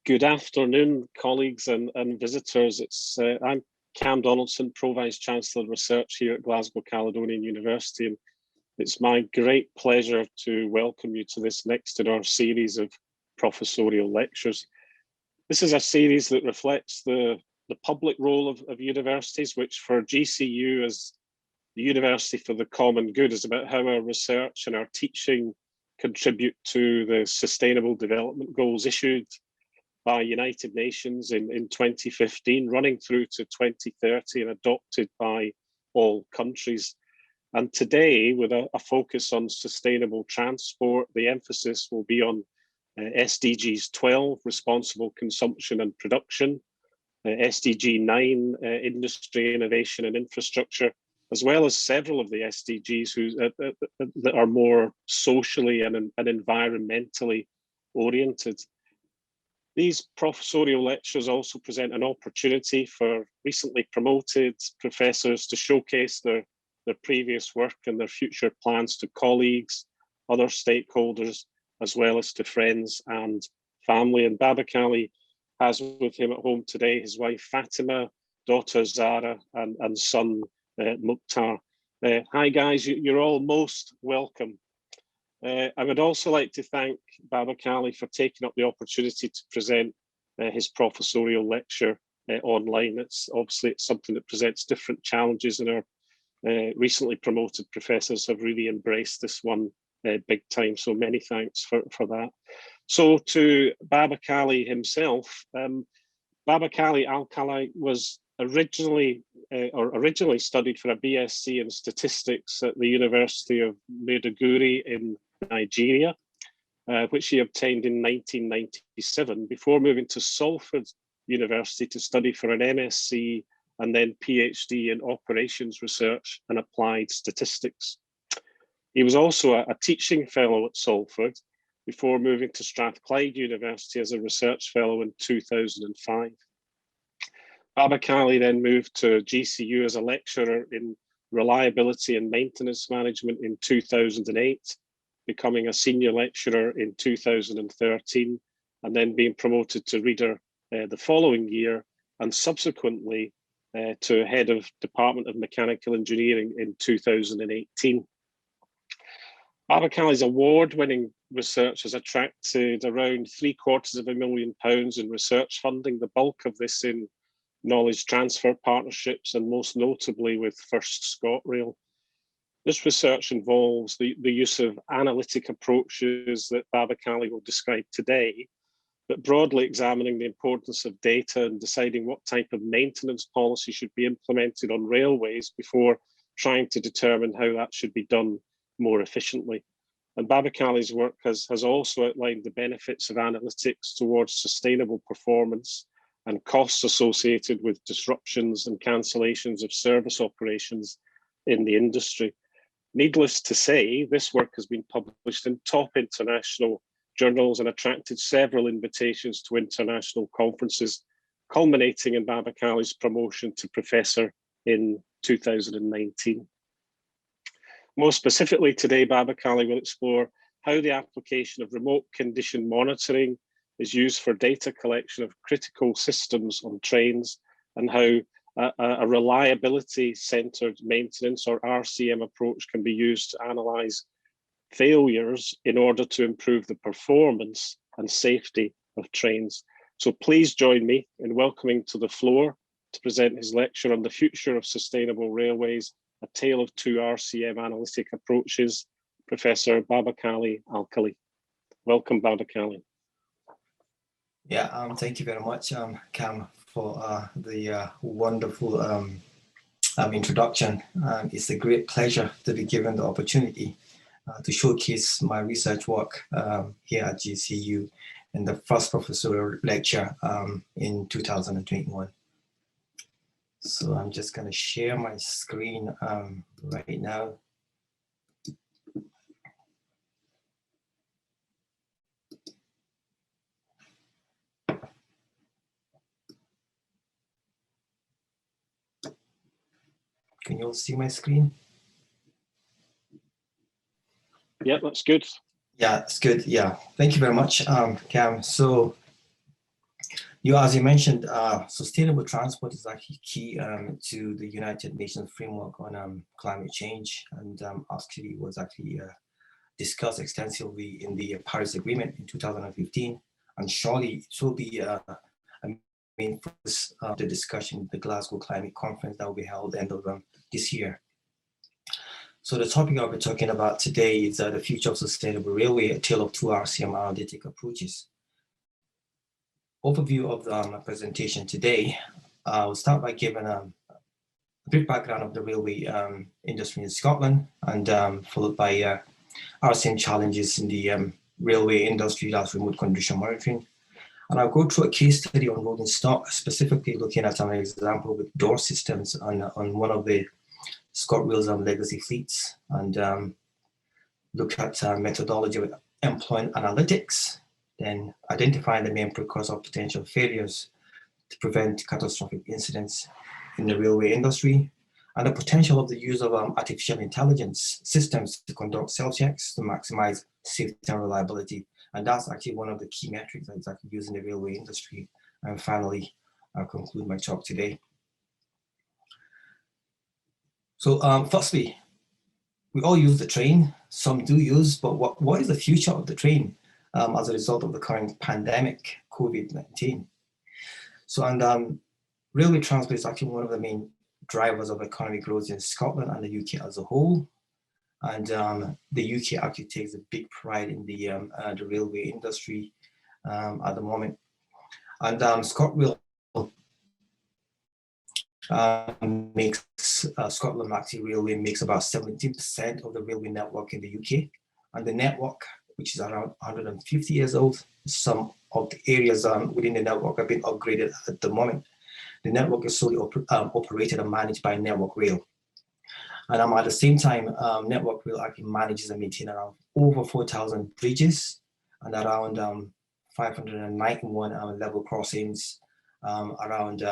Good afternoon, colleagues and visitors. I'm Cam Donaldson, Pro-Vice Chancellor of Research here at Glasgow Caledonian University, and it's my great pleasure to welcome you to this next in our series of professorial lectures. This is a series that reflects the public role of universities, which for GCU as the University for the Common Good is about how our research and our teaching contribute to the Sustainable Development Goals issued by United Nations in 2015, running through to 2030 and adopted by all countries. And today, with a focus on sustainable transport, the emphasis will be on SDGs 12, responsible consumption and production, SDG 9, industry, innovation and infrastructure, as well as several of the SDGs that are more socially and environmentally oriented. These professorial lectures also present an opportunity for recently promoted professors to showcase their previous work and their future plans to colleagues, other stakeholders, as well as to friends and family. And Babakalli has with him at home today his wife Fatima, daughter Zara, and son Mukhtar. Hi guys, you're all most welcome. I would also like to thank Babakalli for taking up the opportunity to present his professorial lecture online. It's something that presents different challenges, and our recently promoted professors have really embraced this one big time. So many thanks for that. So to Babakalli himself, Babakalli Alkali was originally studied for a BSc in statistics at the University of Maiduguri in Nigeria, which he obtained in 1997 before moving to Salford University to study for an MSc and then PhD in operations research and applied statistics. He was also a teaching fellow at Salford before moving to Strathclyde University as a research fellow in 2005. Babakalli then moved to GCU as a lecturer in reliability and maintenance management in 2008, becoming a senior lecturer in 2013, and then being promoted to reader the following year, and subsequently to head of Department of Mechanical Engineering in 2018. Babakalli's award-winning research has attracted around £750,000 in research funding, the bulk of this in knowledge transfer partnerships, and most notably with First ScotRail. This research involves the use of analytic approaches that Babakalli will describe today, but broadly examining the importance of data and deciding what type of maintenance policy should be implemented on railways before trying to determine how that should be done more efficiently. And Babakalli's work has also outlined the benefits of analytics towards sustainable performance and costs associated with disruptions and cancellations of service operations in the industry. Needless to say, this work has been published in top international journals and attracted several invitations to international conferences, culminating in Babakalli's promotion to professor in 2019. More specifically today, Babakalli will explore how the application of remote condition monitoring is used for data collection of critical systems on trains, and how a reliability-centered maintenance or RCM approach can be used to analyze failures in order to improve the performance and safety of trains. So please join me in welcoming to the floor to present his lecture on the future of sustainable railways, a tale of two RCM analytic approaches, Professor Babakalli Alkali. Welcome, Babakalli. Yeah, thank you very much, Cam, for the wonderful introduction. It's a great pleasure to be given the opportunity to showcase my research work here at GCU in the first professorial lecture in 2021. So I'm just going to share my screen right now. Can you all see my screen? Yeah, that's good. Yeah, it's good. Yeah, thank you very much, Cam. So As you mentioned, sustainable transport is actually key to the United Nations framework on climate change, and actually was discussed extensively in the Paris Agreement in 2015, and surely it will be a main focus of the discussion at the Glasgow Climate Conference that will be held end of this year. So the topic I'll be talking about today is the future of sustainable railway, a tale of two RCM analytic approaches. Overview of my presentation today. I'll start by giving a brief background of the railway industry in Scotland, and followed by RCM challenges in the railway industry, that's remote condition monitoring. And I'll go through a case study on rolling stock, specifically looking at an example with door systems on one of the ScotRail's legacy fleets, and look at methodology with employing analytics, then identifying the main precursor of potential failures to prevent catastrophic incidents in the railway industry, and the potential of the use of artificial intelligence systems to conduct self-checks to maximize safety and reliability. And that's actually one of the key metrics that's actually used in the railway industry. And finally, I'll conclude my talk today. So firstly, we all use the train, some do use, but what is the future of the train as a result of the current pandemic, COVID-19? So, and railway transport is actually one of the main drivers of economic growth in Scotland and the UK as a whole. And the UK actually takes a big pride in the railway industry at the moment. And ScotRail makes Scotland actually Railway makes about 17% of the railway network in the UK, and the network, which is around 150 years old, some of the areas within the network have been upgraded at the moment. The network is solely operated and managed by Network Rail, and at the same time, Network Rail actually manages and maintains around over 4,000 bridges and around 591 level crossings, around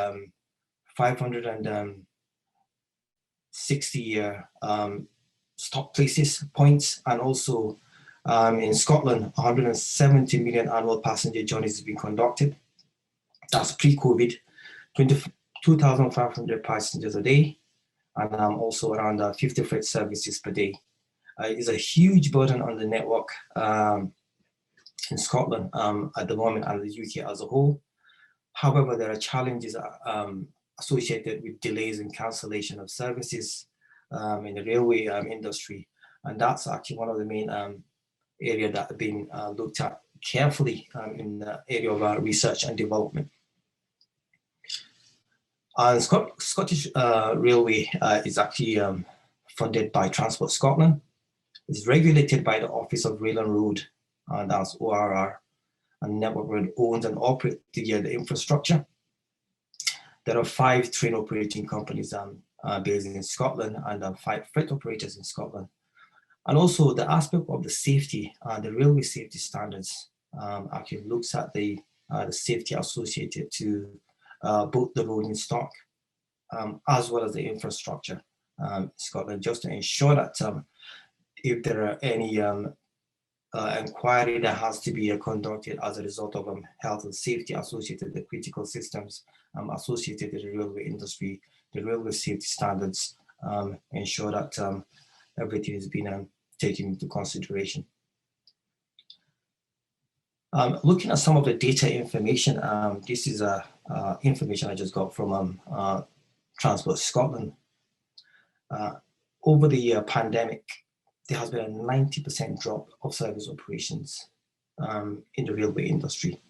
560 stop places, points, and also in Scotland, 170 million annual passenger journeys have been conducted. That's pre-COVID, 22,500 passengers a day, and also around 50 freight services per day. It's a huge burden on the network in Scotland at the moment, and the UK as a whole. However, there are challenges associated with delays and cancellation of services in the railway industry. And that's actually one of the main areas that have been looked at carefully in the area of research and development. And Scottish Railway is actually funded by Transport Scotland. It's regulated by the Office of Rail and Road, and that's ORR, and Network Rail owns and operates the infrastructure. There are 5 train operating companies based in Scotland, and 5 freight operators in Scotland. And also the aspect of the safety, the railway safety standards actually looks at the safety associated to both the rolling stock as well as the infrastructure in Scotland, just to ensure that if there are any inquiry that has to be conducted as a result of health and safety associated with the critical systems associated with the railway industry, the railway safety standards ensure that everything has been taken into consideration. Looking at some of the data information, this is information I just got from Transport Scotland. Over the pandemic, there has been a 90% drop of service operations in the railway industry.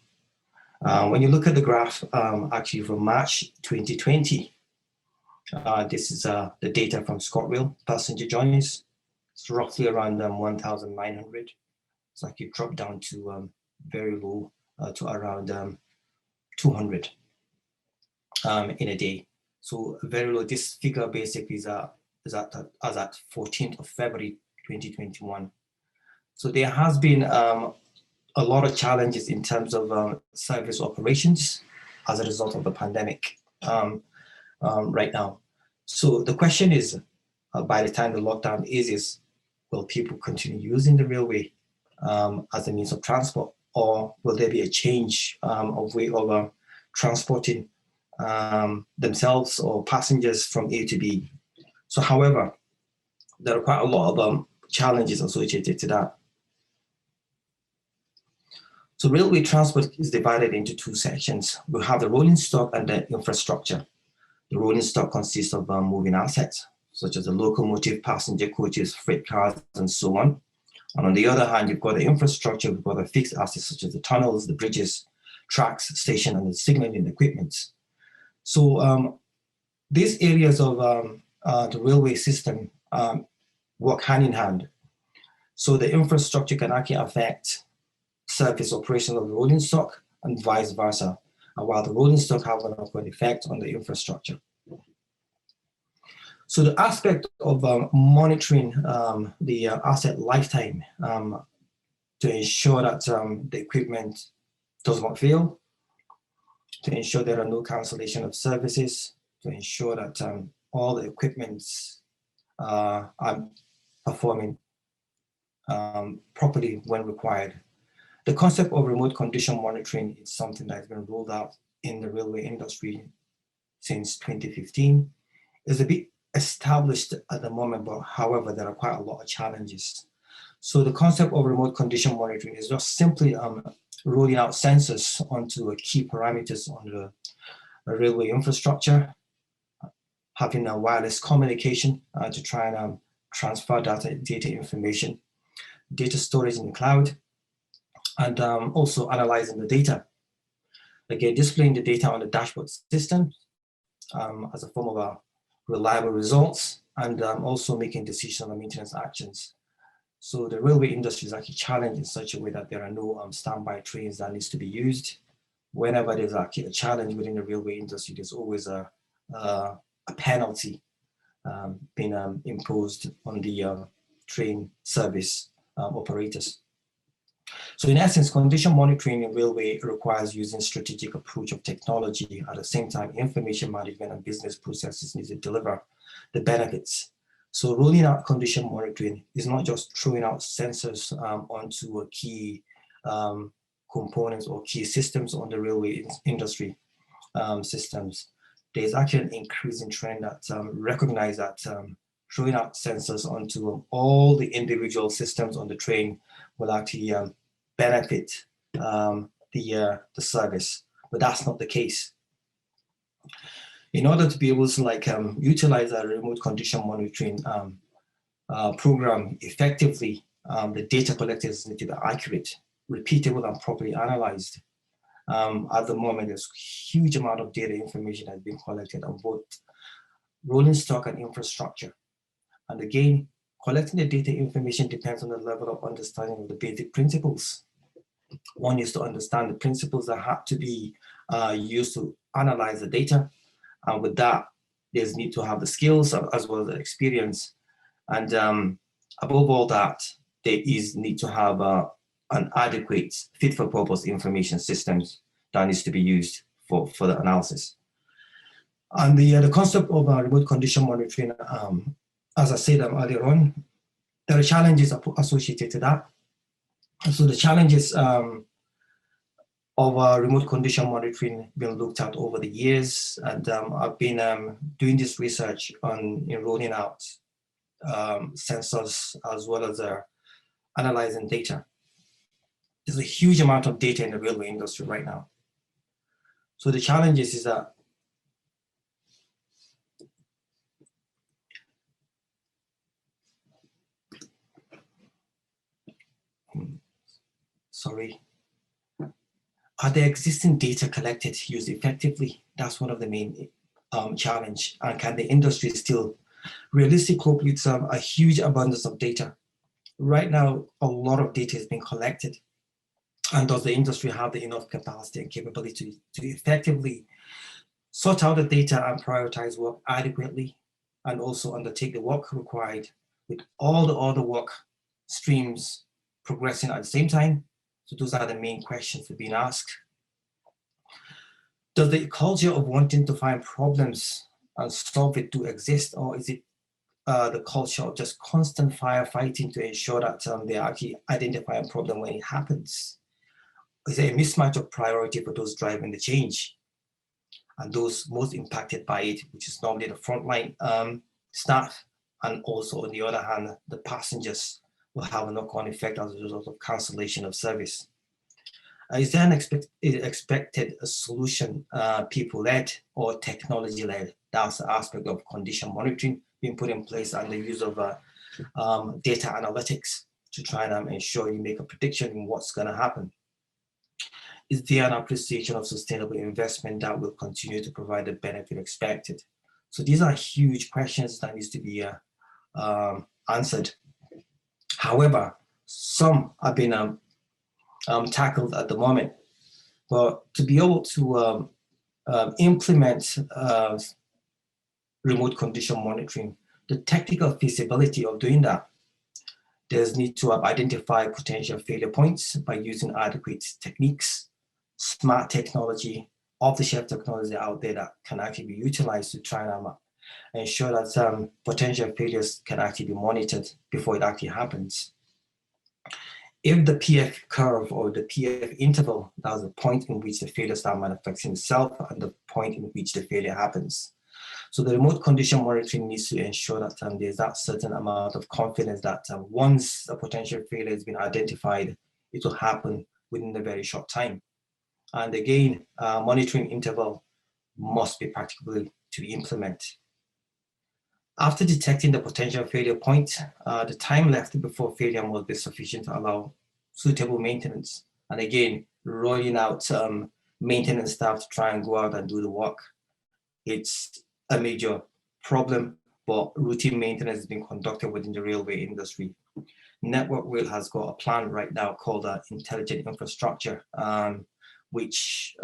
When you look at the graph, actually from March 2020, this is the data from ScotRail passenger journeys. It's roughly around 1,900. It's actually dropped down to very low to around 200 in a day. So very low. This figure basically is at 14th of February 2021. So there has been a lot of challenges in terms of service operations as a result of the pandemic right now. So the question is, by the time the lockdown is will people continue using the railway as a means of transport, or will there be a change of way of transporting themselves or passengers from A to B. So however, there are quite a lot of challenges associated to that. So railway transport is divided into two sections. We have the rolling stock and the infrastructure. The rolling stock consists of moving assets, such as the locomotive, passenger coaches, freight cars, and so on. And on the other hand, you've got the infrastructure, we've got the fixed assets, such as the tunnels, the bridges, tracks, station, and the signaling equipment. So these areas of the railway system work hand in hand. So the infrastructure can actually affect surface operation of the rolling stock and vice versa, and while the rolling stock have an upward effect on the infrastructure. So the aspect of monitoring the asset lifetime to ensure that the equipment does not fail, to ensure there are no cancellation of services, to ensure that all the equipments are performing properly when required. The concept of remote condition monitoring is something that has been rolled out in the railway industry since 2015. It's a bit established at the moment, but however, there are quite a lot of challenges. So the concept of remote condition monitoring is just simply rolling out sensors onto key parameters on the railway infrastructure, having a wireless communication to try and transfer data information, data storage in the cloud, and also analyzing the data. Again, displaying the data on the dashboard system as a form of reliable results, and also making decisions on maintenance actions. So the railway industry is actually challenged in such a way that there are no standby trains that needs to be used. Whenever there's actually a challenge within the railway industry, there's always a penalty being imposed on the train service operators. So in essence, condition monitoring in railway requires using strategic approach of technology. At the same time, information management and business processes need to deliver the benefits. So rolling out condition monitoring is not just throwing out sensors onto a key components or key systems on the railway industry systems. There's actually an increasing trend that recognize that throwing out sensors onto all the individual systems on the train will actually benefit the service, but that's not the case. In order to be able to utilize a remote condition monitoring program effectively, the data collected need to be accurate, repeatable, and properly analyzed. At the moment, there's a huge amount of data information that's been collected on both rolling stock and infrastructure. And again, collecting the data information depends on the level of understanding of the basic principles. One is to understand the principles that have to be used to analyze the data. And with that, there's need to have the skills as well as the experience. And above all that, there is need to have an adequate fit for purpose information systems that needs to be used for the analysis. And the concept of remote condition monitoring, as I said earlier on, there are challenges associated to that. So the challenges of remote condition monitoring been looked at over the years, and I've been doing this research on rolling out sensors as well as analyzing data. There's a huge amount of data in the railway industry right now. So the challenges is that are the existing data collected used effectively? That's one of the main challenge. And can the industry still realistically cope with a huge abundance of data? Right now, a lot of data is being collected. And does the industry have the enough capacity and capability to effectively sort out the data and prioritize work adequately, and also undertake the work required with all the other work streams progressing at the same time? So those are the main questions that are being asked. Does the culture of wanting to find problems and solve it to exist, or is it the culture of just constant firefighting to ensure that they actually identify a problem when it happens? Is there a mismatch of priority for those driving the change? and those most impacted by it, which is normally the frontline staff, and also on the other hand, the passengers will have a knock-on effect as a result of cancellation of service. Is there an expected solution, people-led or technology-led? That's the aspect of condition monitoring being put in place and the use of data analytics to try and ensure you make a prediction in what's going to happen. Is there an appreciation of sustainable investment that will continue to provide the benefit expected? So these are huge questions that needs to be answered. However, some have been tackled at the moment, but to be able to implement remote condition monitoring, the technical feasibility of doing that, there's need to identify potential failure points by using adequate techniques, smart technology, off-the-shelf technology out there that can actually be utilized to try and ensure that potential failures can actually be monitored before it actually happens. If the PF curve or the PF interval, that's the point in which the failure starts manifesting itself and the point in which the failure happens. So the remote condition monitoring needs to ensure that there's that certain amount of confidence that once a potential failure has been identified, it will happen within a very short time. And again, monitoring interval must be practicable to implement. After detecting the potential failure point, the time left before failure must be sufficient to allow suitable maintenance. And again, rolling out maintenance staff to try and go out and do the work. It's a major problem, but routine maintenance is being conducted within the railway industry. Network Rail has got a plan right now called Intelligent Infrastructure, which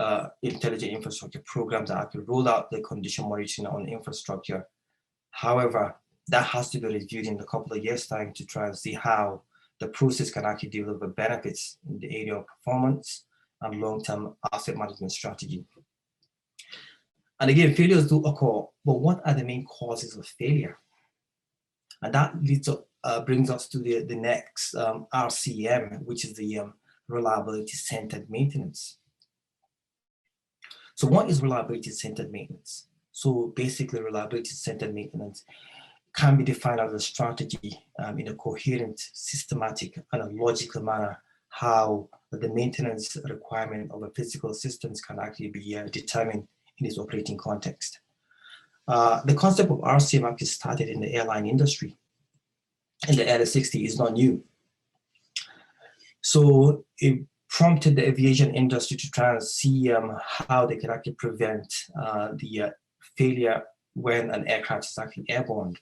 intelligent infrastructure programs that actually roll out the condition monitoring on infrastructure. However, that has to be reviewed in a couple of years' time to try and see how the process can actually deliver benefits in the area of performance and long-term asset management strategy. And again, failures do occur, but what are the main causes of failure? And that brings us to the next RCM, which is the reliability-centered maintenance. So what is reliability-centered maintenance? So basically, reliability-centered maintenance can be defined as a strategy in a coherent, systematic, and a logical manner how the maintenance requirement of a physical systems can actually be determined in its operating context. The concept of RCM actually started in the airline industry in the early 60s. It's not new. So it prompted the aviation industry to try and see how they can actually prevent the failure when an aircraft is actually airborne.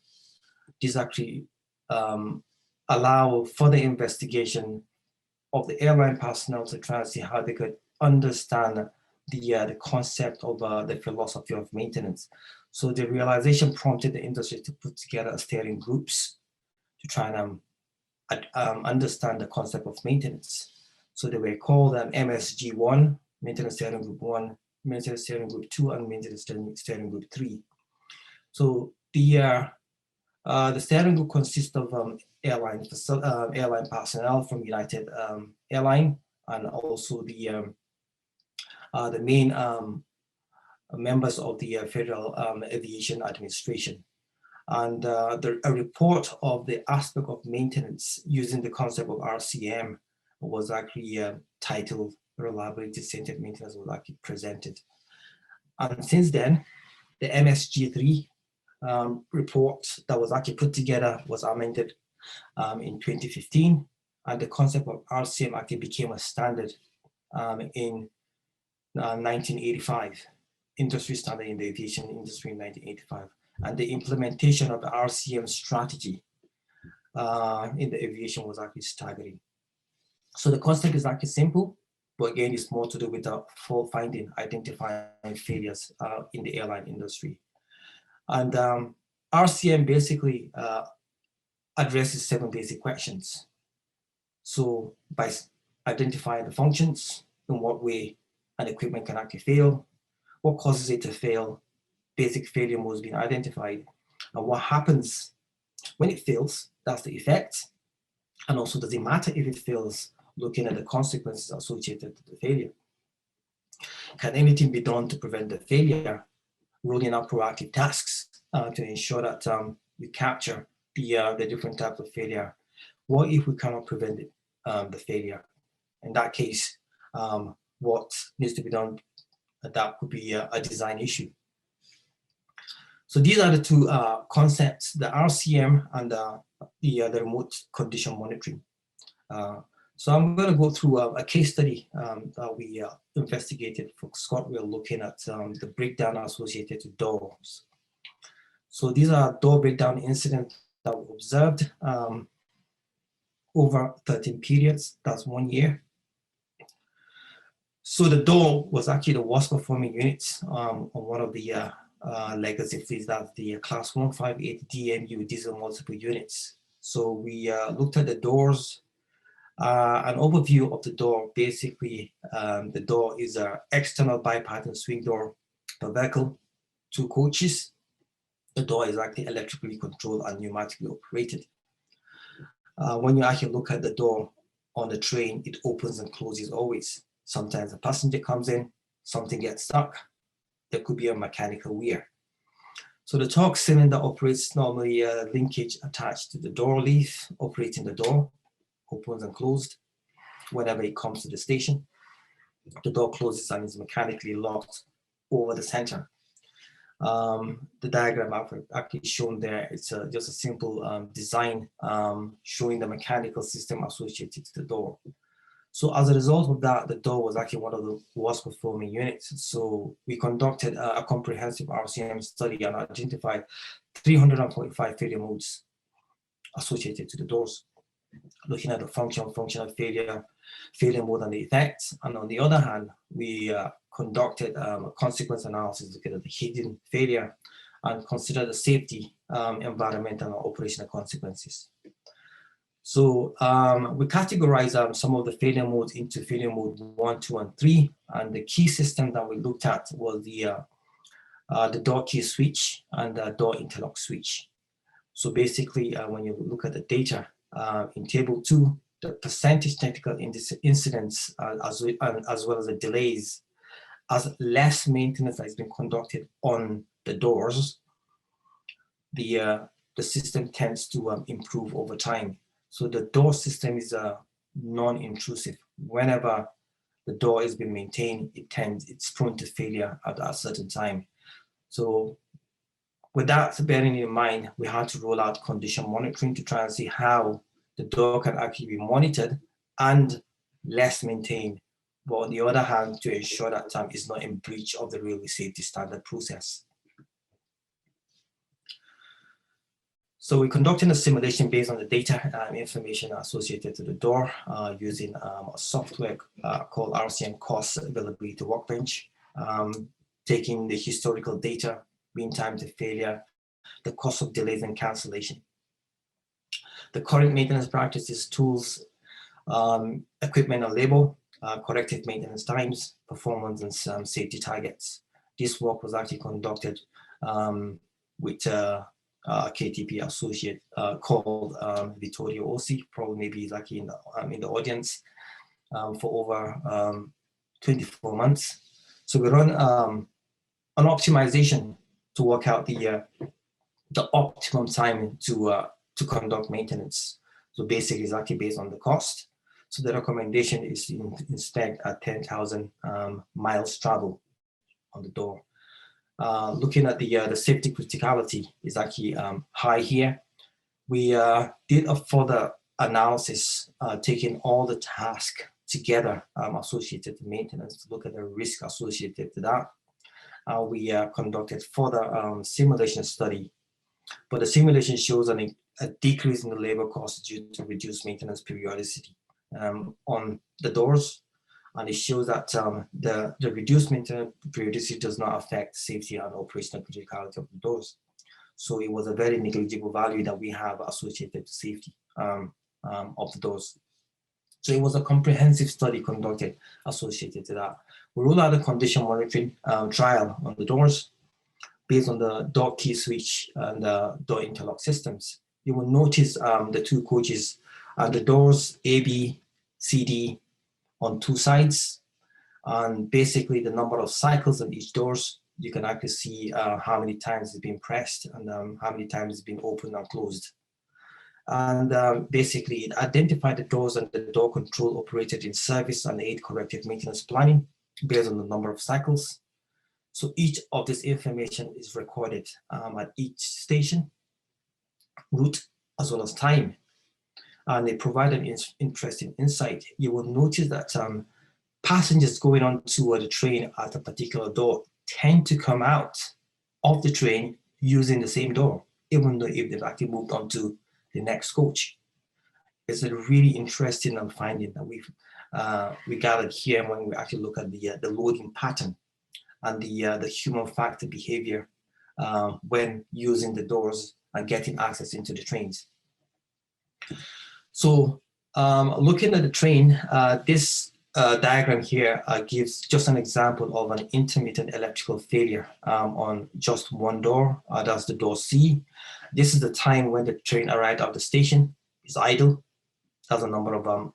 This actually allow further investigation of the airline personnel to try and see how they could understand the concept of the philosophy of maintenance. So the realization prompted the industry to put together steering groups to try and understand the concept of maintenance. So they were called MSG1, Maintenance Steering Group 1, Maintenance Steering Group 2, and Maintenance Steering Group 3. So the steering group consists of airline personnel from United Airline, and also the main members of the Federal Aviation Administration. And a report of the aspect of maintenance using the concept of RCM was actually titled Reliability-Centered Maintenance was actually presented. And since then, the MSG3 report that was actually put together was amended in 2015, and the concept of RCM actually became a standard in 1985, industry standard in the aviation industry in 1985. And the implementation of the RCM strategy in the aviation was actually staggering. So the concept is actually simple, but again, it's more to do with the fault finding, identifying failures in the airline industry. And RCM basically addresses 7 basic questions. So by identifying the functions, in what way an equipment can actually fail, what causes it to fail, basic failure modes being identified, and what happens when it fails, that's the effect. And also, does it matter if it fails, looking at the consequences associated with the failure. Can anything be done to prevent the failure? Rolling out proactive tasks to ensure that we capture the different types of failure. What if we cannot prevent it, the failure? In that case, what needs to be done? That could be a design issue. So these are the two concepts, the RCM and the remote condition monitoring. So I'm going to go through a case study that we investigated for ScotRail, looking at the breakdown associated to doors. So these are door breakdown incidents that were observed over 13 periods, that's 1 year. So the door was actually the worst performing units on one of the legacy fleets, that's the class 158 DMU diesel multiple units. So we looked at the doors. An overview of the door. Basically, the door is an external bipattern swing door per vehicle, 2 coaches. The door is actually electrically controlled and pneumatically operated. When you actually look at the door on the train, it opens and closes always. Sometimes a passenger comes in, something gets stuck. There could be a mechanical wear. So the torque cylinder operates normally a linkage attached to the door leaf, operating the door, opens and closed whenever it comes to the station. The door closes and is mechanically locked over the center. The diagram I've actually shown there, it's just a simple design showing the mechanical system associated to the door. So as a result of that, the door was actually one of the worst performing units. So we conducted a comprehensive RCM study and identified 345 failure modes associated to the doors, looking at the functional failure mode and the effects. And on the other hand, we conducted a consequence analysis looking at the hidden failure and considered the safety, environmental and operational consequences. So we categorized some of the failure modes into failure mode 1, 2, and 3. And the key system that we looked at was the door key switch and the door interlock switch. So basically, when you look at the data in table 2, the percentage technical incidents as well as the delays, as less maintenance has been conducted on the doors, the system tends to improve over time. So the door system is non-intrusive. Whenever the door is being maintained, it's prone to failure at a certain time. So with that bearing in mind, we had to roll out condition monitoring to try and see how the door can actually be monitored and less maintained, but on the other hand, to ensure that it's not in breach of the railway safety standard process. So we're conducting a simulation based on the data information associated to the door using a software called RCM Cost Availability Workbench, taking the historical data, mean time to failure, the cost of delays and cancellation, the current maintenance practices, tools, equipment and label, corrective maintenance times, performance and some safety targets. This work was actually conducted with a KTP associate called Vittorio Ossi, probably maybe he's actually in the audience, for over 24 months. So we run an optimization to work out the optimum time to conduct maintenance. So basically it's actually based on the cost. So the recommendation is to inspect at 10,000 miles travel on the door. Looking at the safety criticality is actually high here. We did a further analysis, taking all the tasks together associated to maintenance to look at the risk associated to that. We conducted further simulation study, but the simulation shows a decrease in the labor costs due to reduced maintenance periodicity on the doors. And it shows that the reduced maintenance periodicity does not affect safety and operational criticality of the doors. So it was a very negligible value that we have associated to safety of the doors. So it was a comprehensive study conducted associated to that. We rolled out a condition monitoring trial on the doors based on the door key switch and the door interlock systems. You will notice the 2 coaches, the doors A, B, C, D on 2 sides. And basically the number of cycles on each doors, you can actually see how many times it's been pressed and how many times it's been opened and closed. And basically it identified the doors and the door control operated in service and aid corrective maintenance planning based on the number of cycles. So each of this information is recorded at each station, route, as well as time. And they provide an interesting insight. You will notice that passengers going on to the train at a particular door tend to come out of the train using the same door, even though if they've actually moved on to the next coach. It's a really interesting finding that we gathered here when we actually look at the loading pattern and the human factor behavior when using the doors and getting access into the trains. So looking at the train, this diagram here gives just an example of an intermittent electrical failure on just one door. That's the door C. This is the time when the train arrived at the station. It's idle. That's the number of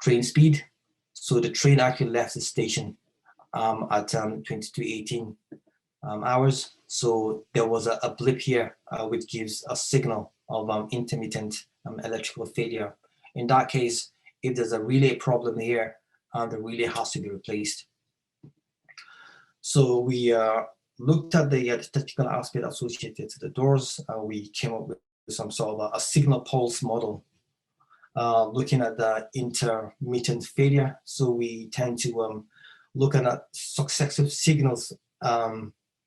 train speed. So the train actually left the station at 22:18 hours. So there was a blip here which gives a signal of intermittent electrical failure. In that case, if there's a relay problem here, the relay has to be replaced. So we looked at the statistical aspect associated to the doors. We came up with some sort of a signal pulse model looking at the intermittent failure. So we tend to look at successive signals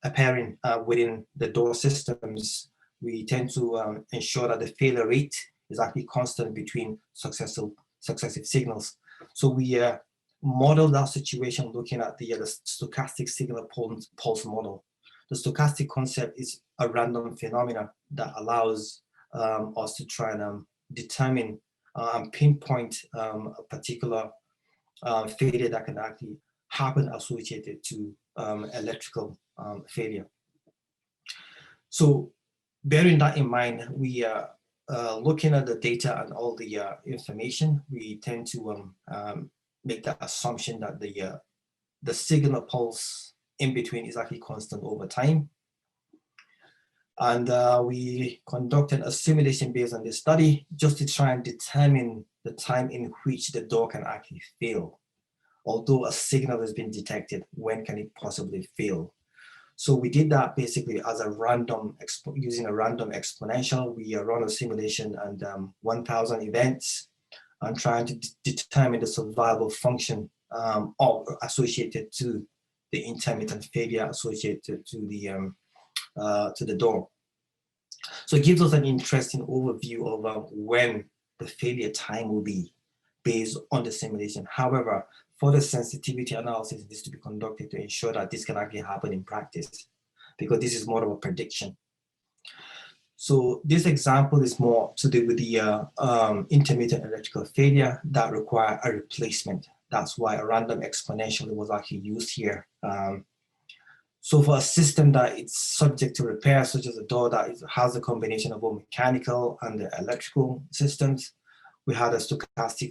appearing within the door systems. We tend to ensure that the failure rate is actually constant between successive signals. So we model that situation looking at the stochastic signal pulse model. The stochastic concept is a random phenomena that allows us to try and determine and pinpoint a particular failure that can actually happen associated to electrical failure. So bearing that in mind, we are looking at the data and all the information, we tend to make that assumption that the signal pulse in between is actually constant over time. And we conducted a simulation based on this study just to try and determine the time in which the door can actually fail. Although a signal has been detected, when can it possibly fail? So we did that basically as a random, using a random exponential. We run a simulation and 1,000 events and trying to determine the survival function associated to the intermittent failure associated to the door. So it gives us an interesting overview of when the failure time will be based on the simulation. However, further sensitivity analysis needs to be conducted to ensure that this can actually happen in practice, because this is more of a prediction. So this example is more to do with the intermittent electrical failure that require a replacement. That's why a random exponential was actually used here. So for a system that is subject to repair, such as a door that has a combination of both mechanical and the electrical systems, we had a stochastic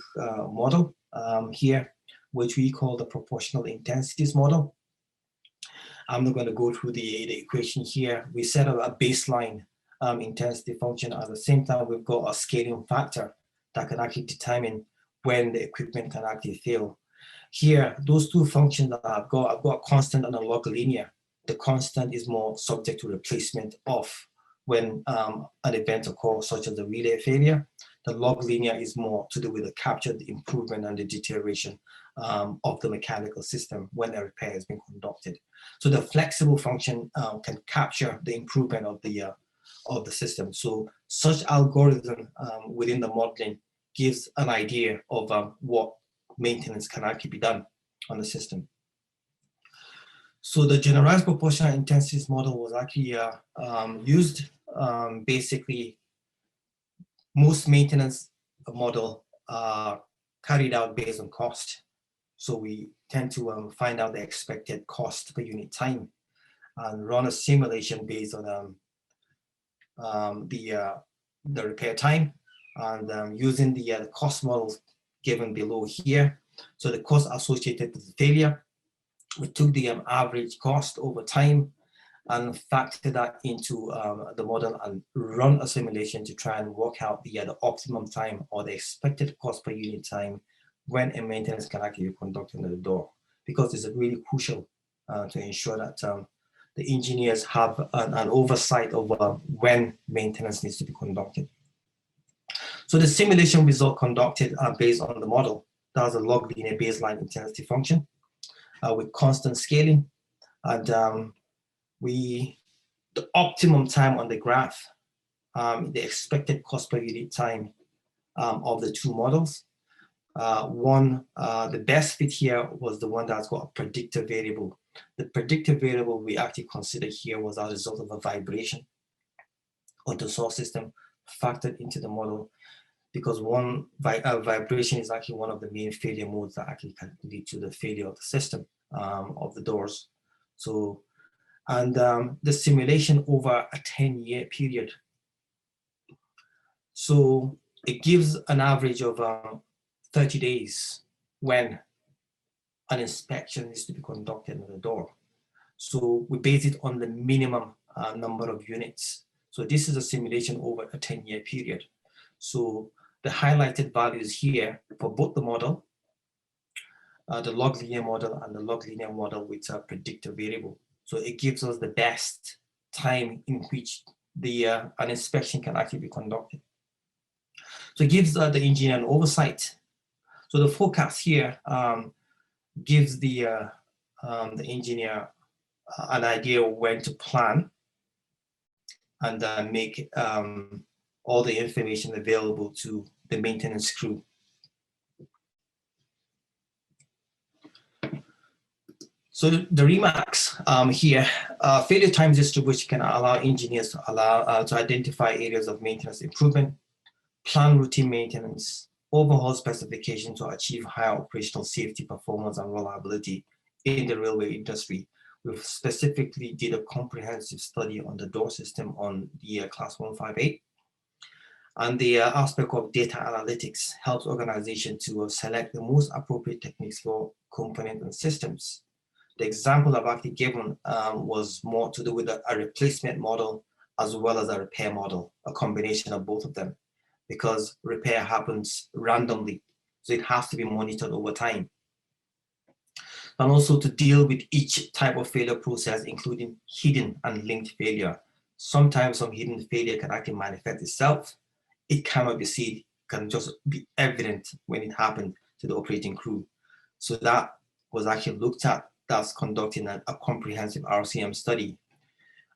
model here, which we call the proportional intensities model. I'm not going to go through the equation here. We set up a baseline intensity function. At the same time, we've got a scaling factor that can actually determine when the equipment can actually fail. Here, those two functions that I've got a constant and a log linear. The constant is more subject to replacement of when an event occurs, such as the relay failure. The log linear is more to do with the captured improvement and the deterioration of the mechanical system when a repair has been conducted. So the flexible function can capture the improvement of the system. So such algorithm within the modeling gives an idea of what maintenance can actually be done on the system. So the generalized proportional intensities model was actually used. Basically, most maintenance model are carried out based on cost. So we tend to find out the expected cost per unit time and run a simulation based on the repair time and using the cost models given below here. So the cost associated with the failure, We took the average cost over time and factor that into the model and run a simulation to try and work out the optimum time or the expected cost per unit time when a maintenance can actually be conducted at the door, because it's really crucial to ensure that the engineers have an oversight of when maintenance needs to be conducted. So the simulation result conducted based on the model, that was a log linear baseline intensity function with constant scaling, and the optimum time on the graph, the expected cost per unit time of the two models. The best fit here was the one that's got a predictor variable. The predictor variable we actually considered here was a result of a vibration on the source system factored into the model, because vibration is actually one of the main failure modes that actually can lead to the failure of the system of the doors. So, and the simulation over a 10-year period. So it gives an average of 30 days when an inspection is to be conducted at the door. So we base it on the minimum number of units. So this is a simulation over a 10-year period. So the highlighted values here for both the model, the log linear model and the log linear model with a predictor variable. So it gives us the best time in which an inspection can actually be conducted. So it gives the engineer an oversight. So the forecast here gives the engineer an idea of when to plan and make all the information available to the maintenance crew. So the remarks here, failure time distribution can allow engineers to identify areas of maintenance improvement, plan routine maintenance, overhaul specifications to achieve higher operational safety, performance, and reliability in the railway industry. We specifically did a comprehensive study on the door system on the Class 158. And the aspect of data analytics helps organizations to select the most appropriate techniques for components and systems. The example I've actually given was more to do with a replacement model as well as a repair model, a combination of both of them, because repair happens randomly, so it has to be monitored over time. And also to deal with each type of failure process, including hidden and linked failure. Sometimes some hidden failure can actually manifest itself. It cannot be seen, can just be evident when it happened to the operating crew. So that was actually looked at. That's conducting a comprehensive RCM study.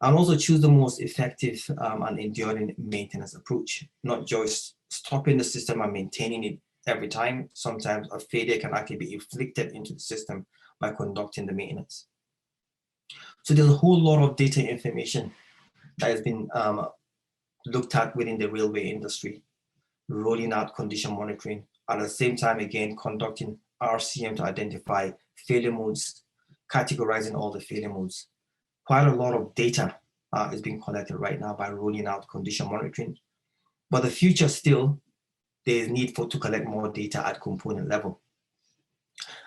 And also choose the most effective and enduring maintenance approach, not just stopping the system and maintaining it every time. Sometimes a failure can actually be inflicted into the system by conducting the maintenance. So there's a whole lot of data information that has been looked at within the railway industry, rolling out condition monitoring, and at the same time, again, conducting RCM to identify failure modes, categorizing all the failure modes. Quite a lot of data is being collected right now by rolling out condition monitoring. But the future still, there is need to collect more data at component level.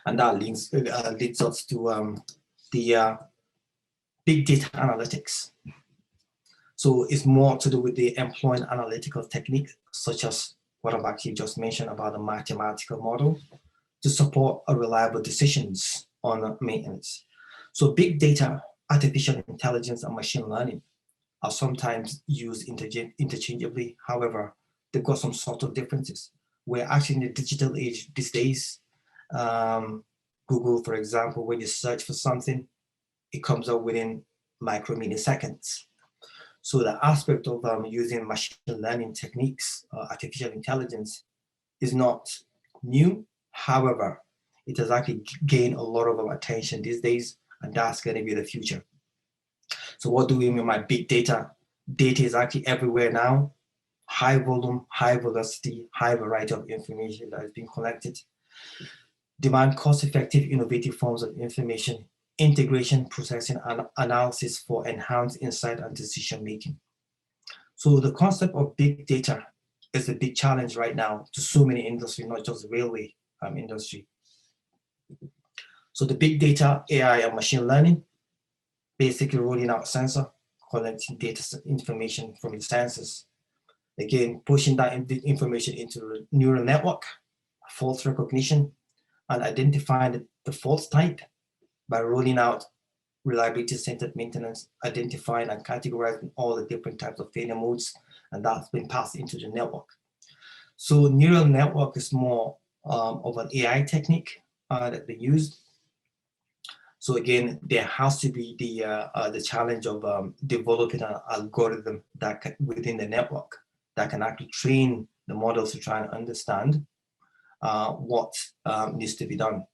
And that leads us to the big data analytics. So it's more to do with the employing analytical techniques, such as what I've actually just mentioned about the mathematical model, to support reliable decisions on maintenance. So big data, artificial intelligence, and machine learning are sometimes used interchangeably. However, they've got some subtle differences. We're actually in the digital age these days. Google, for example, when you search for something, it comes up within micro-milliseconds. So the aspect of using machine learning techniques, artificial intelligence, is not new. However, it has actually gained a lot of attention these days, and that's going to be the future. So what do we mean by big data? Data is actually everywhere now. High volume, high velocity, high variety of information that is being collected. Demand cost-effective, innovative forms of information, integration, processing, and analysis for enhanced insight and decision-making. So the concept of big data is a big challenge right now to so many industries, not just the railway industry. So the big data, AI, and machine learning, basically rolling out sensor, collecting data information from the sensors, again, pushing that information into a neural network, fault recognition, and identifying the fault type by rolling out reliability-centered maintenance, identifying and categorizing all the different types of failure modes, and that's been passed into the network. So neural network is more of an AI technique that they use. So again, there has to be the challenge of developing an algorithm that within the network that can actually train the models to try and understand what needs to be done.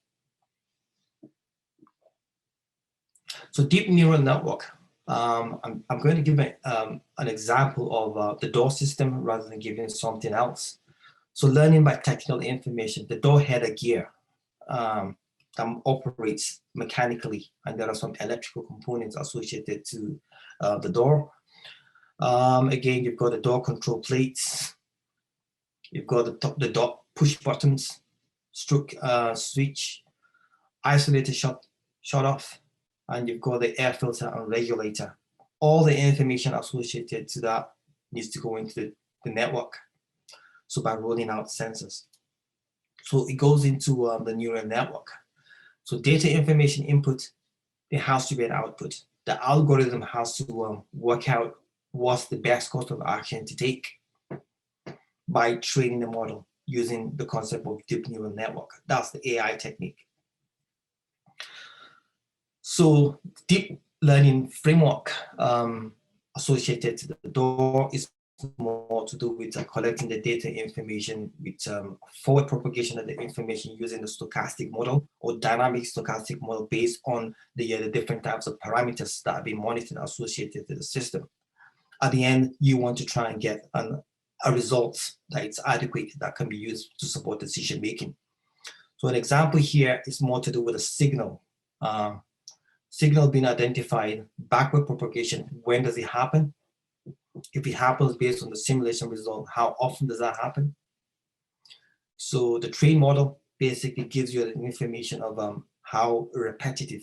So deep neural network, I'm going to give an example of the door system rather than giving something else. So learning by technical information, the door had a gear that operates mechanically, and there are some electrical components associated to the door. Again, you've got the door control plates, you've got the door push buttons, switch, isolator shut off, and you've got the air filter and regulator. All the information associated to that needs to go into the network. So by rolling out sensors. So it goes into the neural network. So data information input, there has to be an output. The algorithm has to work out what's the best course of action to take by training the model using the concept of deep neural network. That's the AI technique. So deep learning framework associated to the door is more to do with collecting the data information with forward propagation of the information using the stochastic model or dynamic stochastic model based on the different types of parameters that are being monitored associated to the system. At the end, you want to try and get a result that is adequate that can be used to support decision making. So an example here is more to do with a signal. Signal being identified, backward propagation, when does it happen? If it happens based on the simulation result, how often does that happen? So the train model basically gives you the information of how repetitive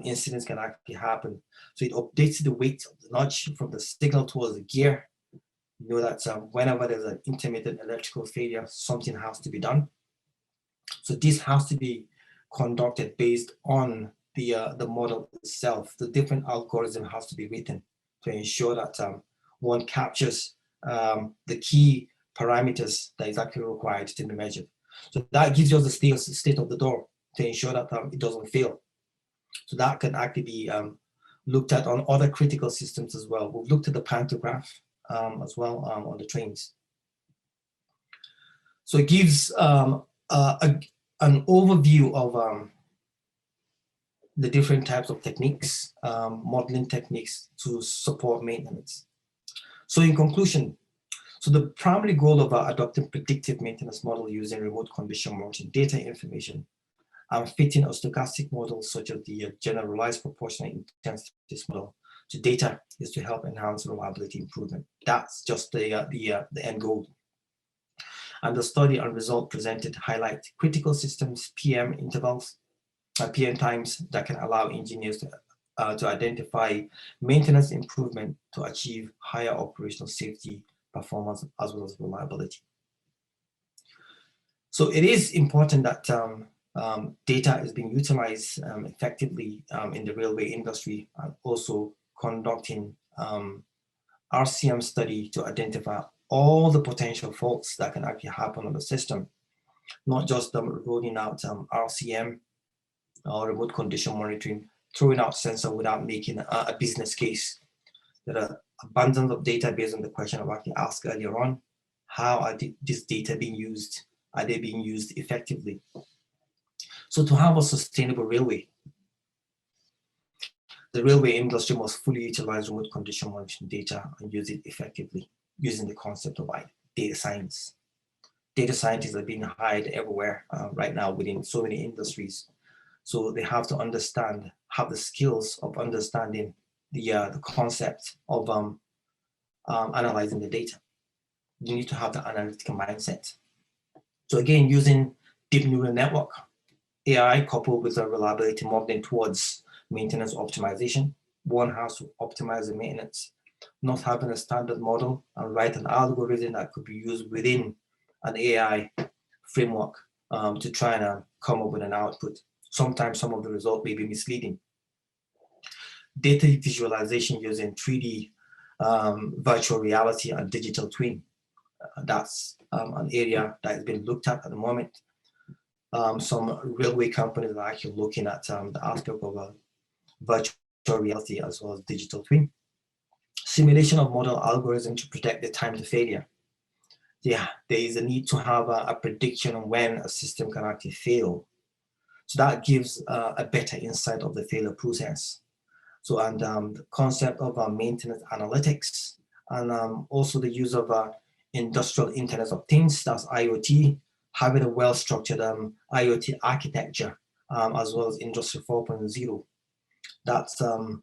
incidents can actually happen. So it updates the weight of the nudge from the signal towards the gear. You know that whenever there's an intermittent electrical failure, something has to be done. So this has to be conducted based on the model itself. The different algorithm has to be written to ensure that one captures the key parameters that is actually required to be measured. So that gives you the state of the door to ensure that it doesn't fail. So that can actually be looked at on other critical systems as well. We've looked at the pantograph as well on the trains. So it gives an overview of the different types of techniques, modeling techniques to support maintenance. So in conclusion, so the primary goal of adopting predictive maintenance model using remote condition monitoring data information and fitting a stochastic model such as the generalized proportional intensity model to data is to help enhance reliability improvement. That's just the end goal. And the study and result presented highlight critical systems PM intervals, PM times that can allow engineers to identify maintenance improvement to achieve higher operational safety, performance, as well as reliability. So it is important that data is being utilized effectively in the railway industry, and also conducting RCM study to identify all the potential faults that can actually happen on the system, not just rolling out RCM or remote condition monitoring, throwing out sensor without making a business case. There are abundance of data based on the question I've actually asked earlier on. How are this data being used? Are they being used effectively? So to have a sustainable railway, the railway industry must fully utilize remote condition monitoring data and use it effectively using the concept of data science. Data scientists are being hired everywhere right now within so many industries. So they have to understand, have the skills of understanding the concept of analyzing the data. You need to have the analytical mindset. So again, using deep neural network AI coupled with a reliability modeling towards maintenance optimization. One has to optimize the maintenance, not having a standard model and write an algorithm that could be used within an AI framework to try and come up with an output. Sometimes some of the result may be misleading. Data visualization using 3D virtual reality and digital twin. That's an area that has been looked at the moment. Some railway companies are actually looking at the aspect of virtual reality as well as digital twin. Simulation of model algorithm to predict the time to failure. Yeah, there is a need to have a prediction on when a system can actually fail. So that gives a better insight of the failure process. So, and the concept of maintenance analytics, and also the use of industrial Internet of Things, that's IoT, having a well-structured IoT architecture, as well as Industry 4.0. That's an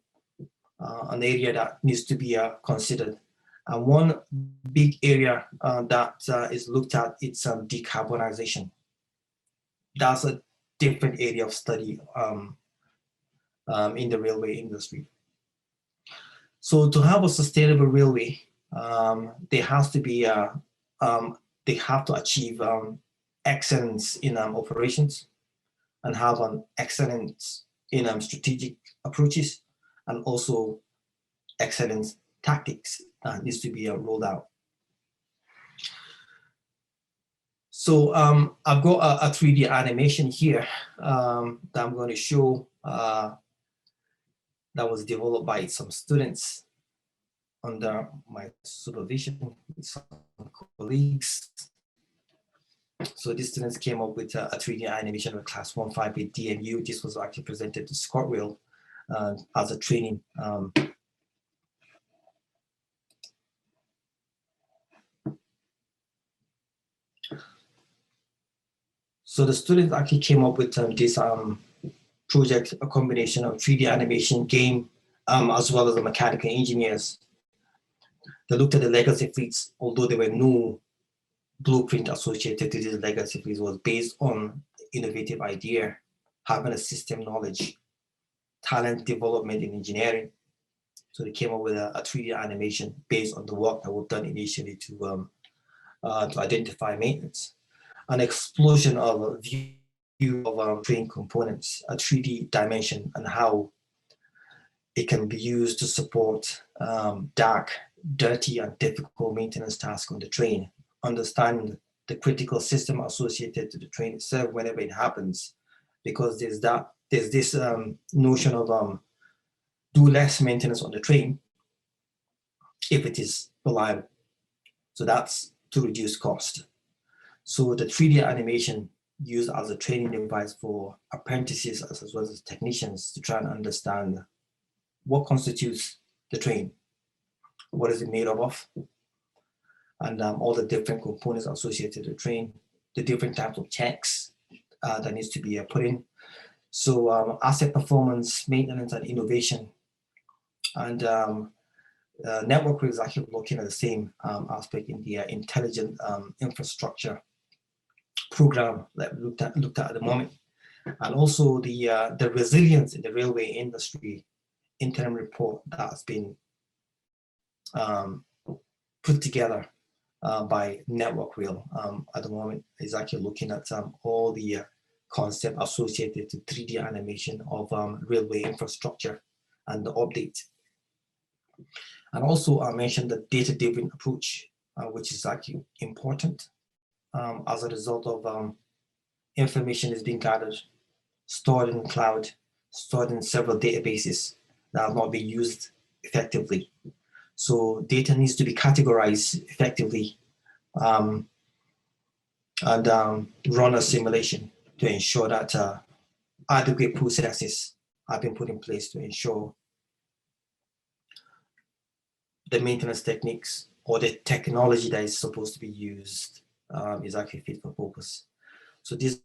area that needs to be considered. And one big area that is looked at, it's decarbonization. That's a different area of study in the railway industry. So to have a sustainable railway, there has to be they have to achieve excellence in operations and have an excellence in strategic approaches, and also excellence tactics that needs to be rolled out. So I've got a 3D animation here that I'm going to show that was developed by some students under my supervision with some colleagues. So these students came up with a 3D animation of class 1.5 with DMU. This was actually presented to ScotRail as a training. So the students actually came up with this project, a combination of 3D animation, game, as well as the mechanical engineers. They looked at the legacy fleets, although there were no blueprint associated to these legacy fleets, was based on innovative idea, having a system knowledge, talent development in engineering. So they came up with a 3D animation based on the work that was done initially to identify maintenance. An explosion of view of train components, a 3D dimension, and how it can be used to support dark, dirty, and difficult maintenance tasks on the train. Understand the critical system associated to the train itself whenever it happens, because there's this notion of do less maintenance on the train if it is reliable. So that's to reduce cost. So the 3D animation used as a training device for apprentices as well as technicians to try and understand what constitutes the train, what is it made of, and all the different components associated with the train, the different types of checks that needs to be put in. So asset performance, maintenance, and innovation. And network is actually looking at the same aspect in the intelligent infrastructure program that we looked at the moment. And also the resilience in the railway industry interim report that's been put together by Network Rail at the moment is actually looking at all the concept associated to 3D animation of railway infrastructure and the update. And also I mentioned the data-driven approach, which is actually important as a result of information is being gathered, stored in the cloud, stored in several databases that have not been used effectively. So data needs to be categorized effectively and run a simulation to ensure that adequate processes have been put in place to ensure the maintenance techniques or the technology that is supposed to be used is actually fit for purpose. So this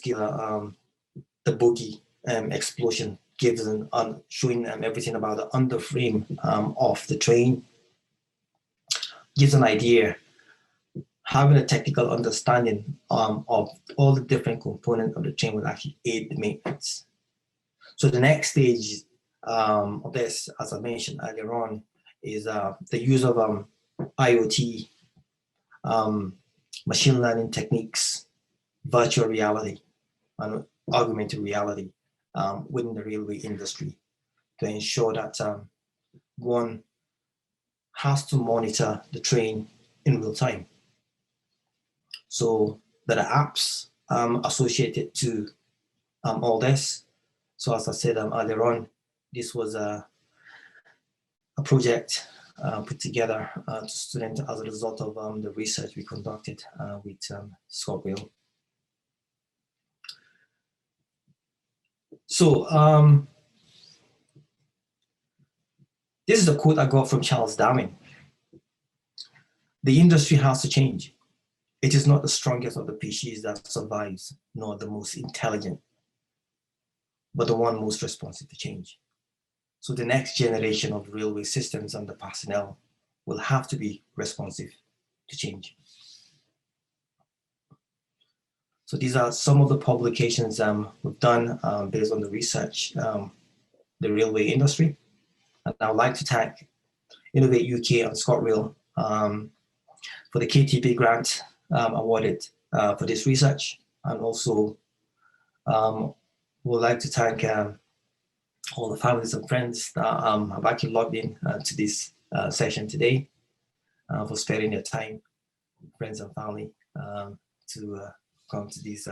gives the bogie explosion, gives showing everything about the underframe of the train, gives an idea having a technical understanding of all the different components of the train will actually aid the maintenance. So the next stage of this, as I mentioned earlier on, is the use of IoT, machine learning techniques, virtual reality, and augmented reality within the railway industry to ensure that one has to monitor the train in real time. So there are apps associated to all this. So as I said earlier on, this was a project put together to students as a result of the research we conducted with ScotRail. So this is a quote I got from Charles Darwin. The industry has to change. It is not the strongest of the species that survives, nor the most intelligent, but the one most responsive to change. So the next generation of railway systems and the personnel will have to be responsive to change. So these are some of the publications we've done based on the research, the railway industry. And I would like to thank Innovate UK and ScotRail for the KTP grant awarded for this research. And also would like to thank all the families and friends that have actually logged in to this session today for sparing their time, friends and family, to come to this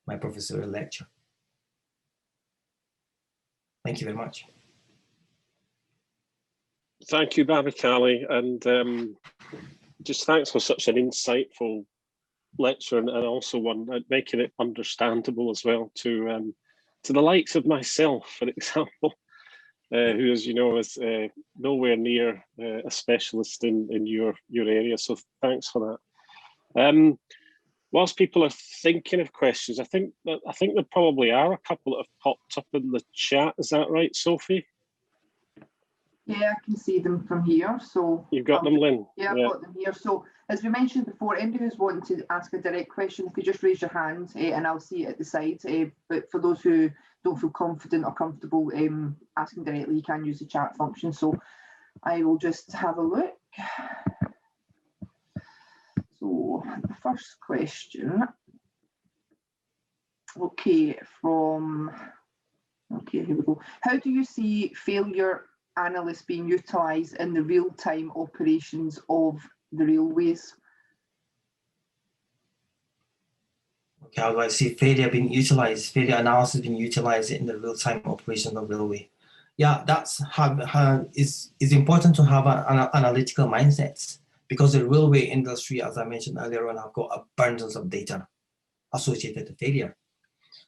my professorial lecture. Thank you very much. Thank you, Babakalli, and just thanks for such an insightful lecture, and also one making it understandable as well to the likes of myself, for example, who, as you know, is nowhere near a specialist in your area. So thanks for that. Whilst people are thinking of questions, I think there probably are a couple that have popped up in the chat. Is that right, Sophie? Yeah, I can see them from here. So you've got them, Lynn? Yeah, I've got them here. So as we mentioned before, anybody who's wanting to ask a direct question, if you just raise your hand and I'll see it at the side. But for those who don't feel confident or comfortable asking directly, you can use the chat function. So I will just have a look. So the first question, okay, here we go. How do you see failure analysts being utilised in the real-time operations of the railways? Okay, how do I see failure being utilised, failure analysis being utilised in the real-time operation of railway? Yeah, that's it's important to have an analytical mindset, because the railway industry, as I mentioned earlier on, have got abundance of data associated to failure.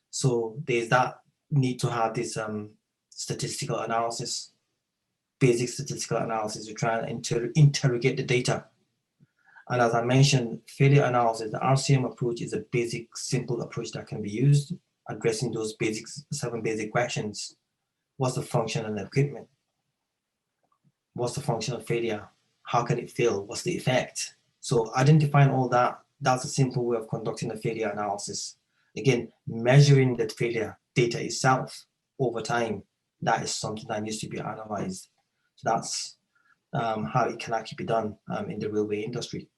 So there's that need to have this statistical analysis, basic statistical analysis to try and interrogate the data. And as I mentioned, failure analysis, the RCM approach is a basic, simple approach that can be used, addressing those 7 basic questions. What's the function of the equipment? What's the function of failure? How can it fail? What's the effect? So identifying all that, that's a simple way of conducting a failure analysis. Again, measuring that failure data itself over time, that is something that needs to be analyzed. So that's how it can actually be done in the railway industry.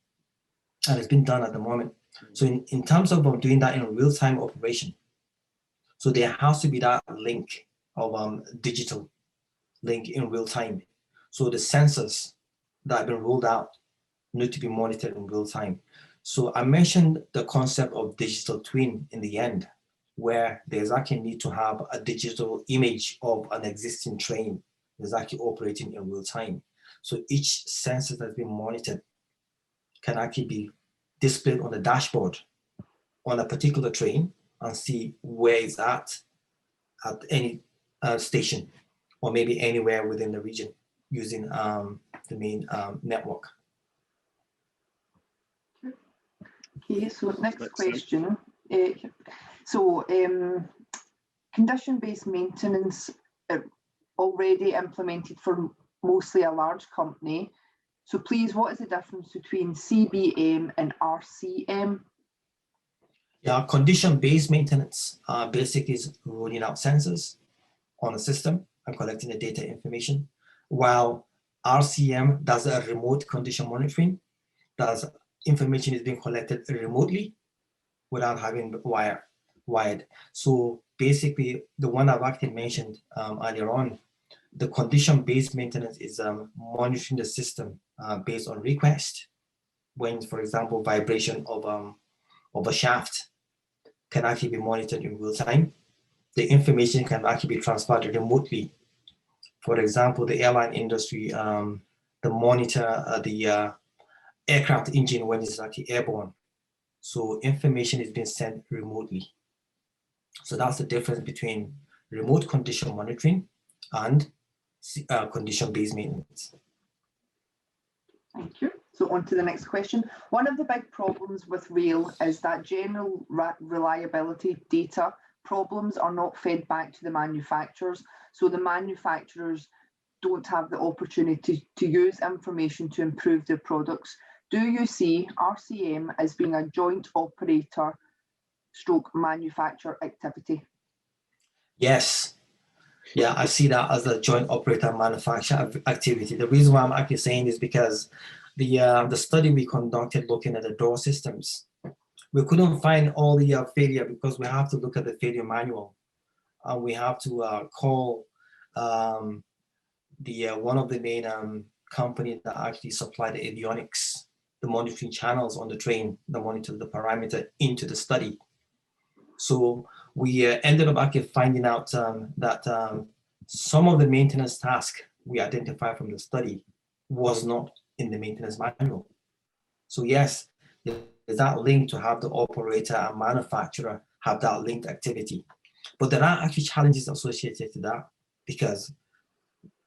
And it's been done at the moment. So in terms of doing that in a real-time operation, so there has to be that link of digital link in real time. So the sensors that have been rolled out need to be monitored in real time. So I mentioned the concept of digital twin in the end, where there's actually need to have a digital image of an existing train that's actually operating in real time. So each sensor that's been monitored can actually be displayed on the dashboard on a particular train and see where it's at any station, or maybe anywhere within the region using the main network. Okay, so next question. Condition-based maintenance already implemented for mostly a large company. So please, what is the difference between CBM and RCM? Yeah, condition-based maintenance basically is rolling out sensors on a system and collecting the data information, while RCM does a remote condition monitoring, does information is being collected remotely without having wired. So basically, the one I've actually mentioned earlier on, the condition-based maintenance is monitoring the system based on request. When, for example, vibration of a shaft can actually be monitored in real time. The information can actually be transferred remotely. For example, the airline industry, the monitor the aircraft engine when it's actually airborne. So information is being sent remotely. So that's the difference between remote condition monitoring and condition-based maintenance. Thank you. So on to the next question. One of the big problems with rail is that general reliability data problems are not fed back to the manufacturers. So the manufacturers don't have the opportunity to use information to improve their products. Do you see RCM as being a joint operator stroke manufacturer activity? Yes. Yeah, I see that as a joint operator manufacturer activity. The reason why I'm actually saying is because the study we conducted looking at the door systems, we couldn't find all the failure because we have to look at the failure manual. And we have to call one of the main companies that actually supply the avionics, the monitoring channels on the train, the monitor the parameter into the study. So we ended up actually finding out that some of the maintenance tasks we identified from the study was not in the maintenance manual. So yes, there's that link to have the operator and manufacturer have that linked activity. But there are actually challenges associated to that because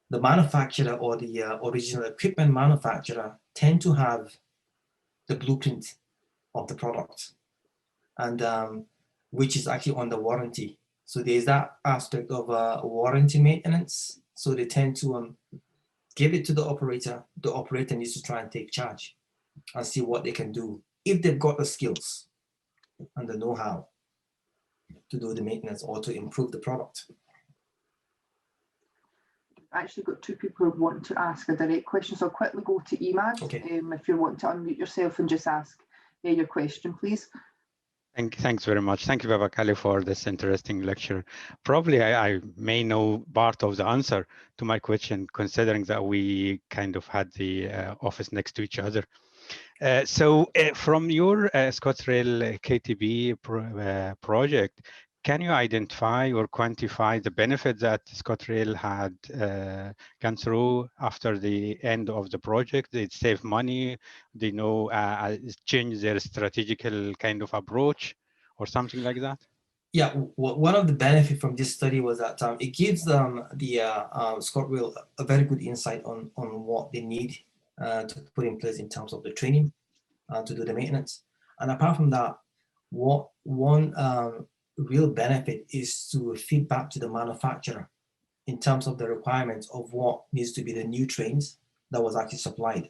the manufacturer or the original equipment manufacturer tend to have the blueprint of the product, and which is actually under warranty. So there's that aspect of warranty maintenance. So they tend to give it to the operator. The operator needs to try and take charge and see what they can do if they've got the skills and the know-how to do the maintenance or to improve the product. I've actually got two people who want to ask a direct question, so I'll quickly go to Emad. Okay. If you want to unmute yourself and just ask your question, please. Thanks very much. Thank you, Babakalli, for this interesting lecture. Probably I may know part of the answer to my question, considering that we kind of had the office next to each other. So from your ScotRail KTB project, can you identify or quantify the benefit that ScotRail had gone through after the end of the project? They save money, they know change their strategical kind of approach or something like that? Yeah, one of the benefits from this study was that it gives the ScotRail a very good insight on what they need to put in place in terms of the training to do the maintenance. And apart from that, one real benefit is to feed back to the manufacturer in terms of the requirements of what needs to be the new trains that was actually supplied.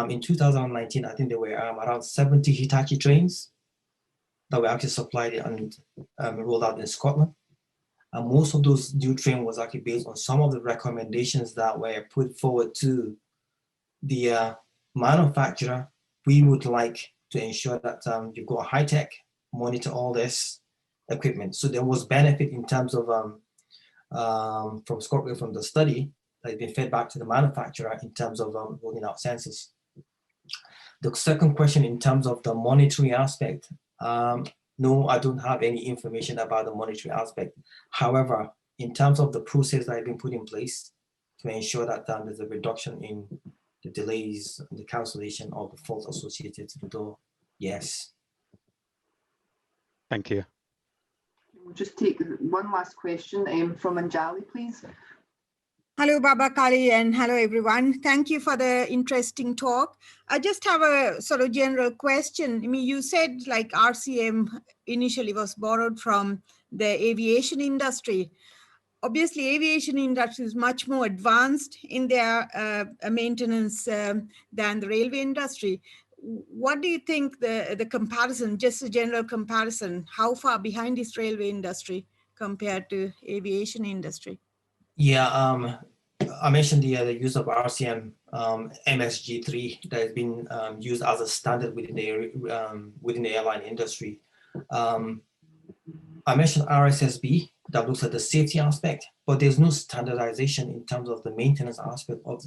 In 2019, I think there were around 70 Hitachi trains that were actually supplied and rolled out in Scotland. And most of those new trains was actually based on some of the recommendations that were put forward to the manufacturer. We would like to ensure that you've got high tech, monitor all this equipment. So there was benefit in terms of from ScotRail from the study that has been fed back to the manufacturer in terms of rolling out sensors. The second question in terms of the monitoring aspect, no, I don't have any information about the monitoring aspect. However, in terms of the process that has been put in place to ensure that there's a reduction in the delays and the cancellation of the faults associated to the door, yes. Thank you. We'll just take one last question from Anjali, please. Hello, Babakalli, and hello, everyone. Thank you for the interesting talk. I just have a sort of general question. I mean, you said like RCM initially was borrowed from the aviation industry. obviously aviation industry is much more advanced in their maintenance than the railway industry. What do you think the comparison, just a general comparison, how far behind is railway industry compared to aviation industry? Yeah, I mentioned the use of RCM MSG3 that has been used as a standard within the airline industry. I mentioned RSSB that looks at the safety aspect, but there's no standardization in terms of the maintenance aspect of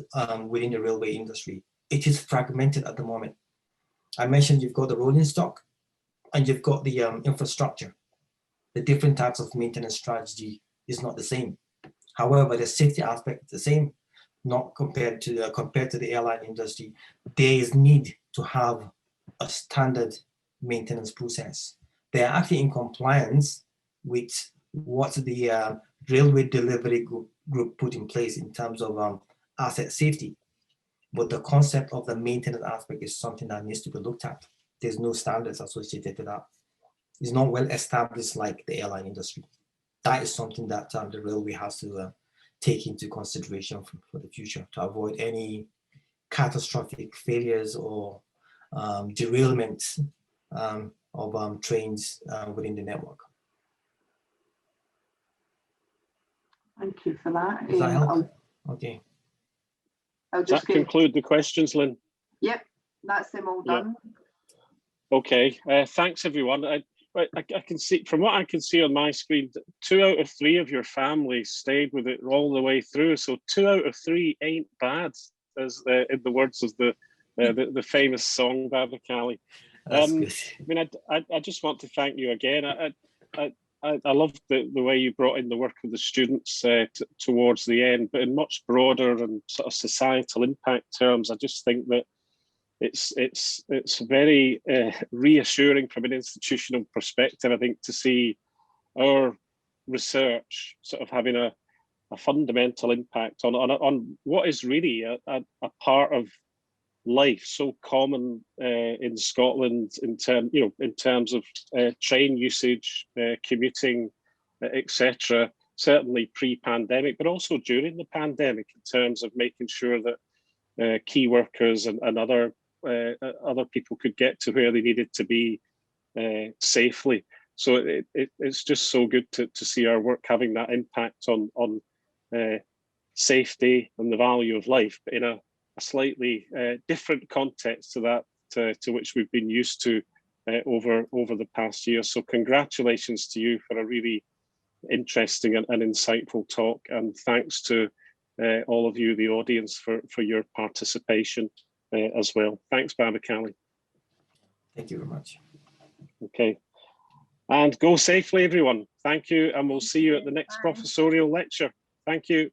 within the railway industry. It is fragmented at the moment. I mentioned you've got the rolling stock and you've got the infrastructure. The different types of maintenance strategy is not the same. However, the safety aspect is the same, not compared to the airline industry. There is need to have a standard maintenance process. They are actually in compliance with what the railway delivery group put in place in terms of asset safety. But the concept of the maintenance aspect is something that needs to be looked at. There's no standards associated to that. It's not well established like the airline industry. That is something that the railway has to take into consideration for the future to avoid any catastrophic failures or derailments of trains within the network. Thank you for that. Does that help? Okay. Does that conclude the questions, Lynn? Yep, that's them all done. Yep. Okay, thanks everyone. I can see, from what I can see on my screen, 2 out of 3 of your family stayed with it all the way through. So 2 out of 3 ain't bad, as in the words of the famous song Babakalli. I mean, I just want to thank you again. I love the way you brought in the work of the students towards the end, but in much broader and sort of societal impact terms, I just think that it's very reassuring from an institutional perspective, I think, to see our research sort of having a fundamental impact on what is really a part of life so common in Scotland in terms of train usage, commuting, etc. Certainly pre-pandemic, but also during the pandemic in terms of making sure that key workers and other people could get to where they needed to be safely. So it's just so good to see our work having that impact on safety and the value of life, but in a slightly different context to that to which we've been used to over the past year. So congratulations to you for a really interesting and insightful talk, and thanks to all of you, the audience, for your participation as well. Thanks, Babakalli. Thank you very much. Okay, and go safely, everyone. Thank you, and we'll see you at the next professorial lecture. Thank you.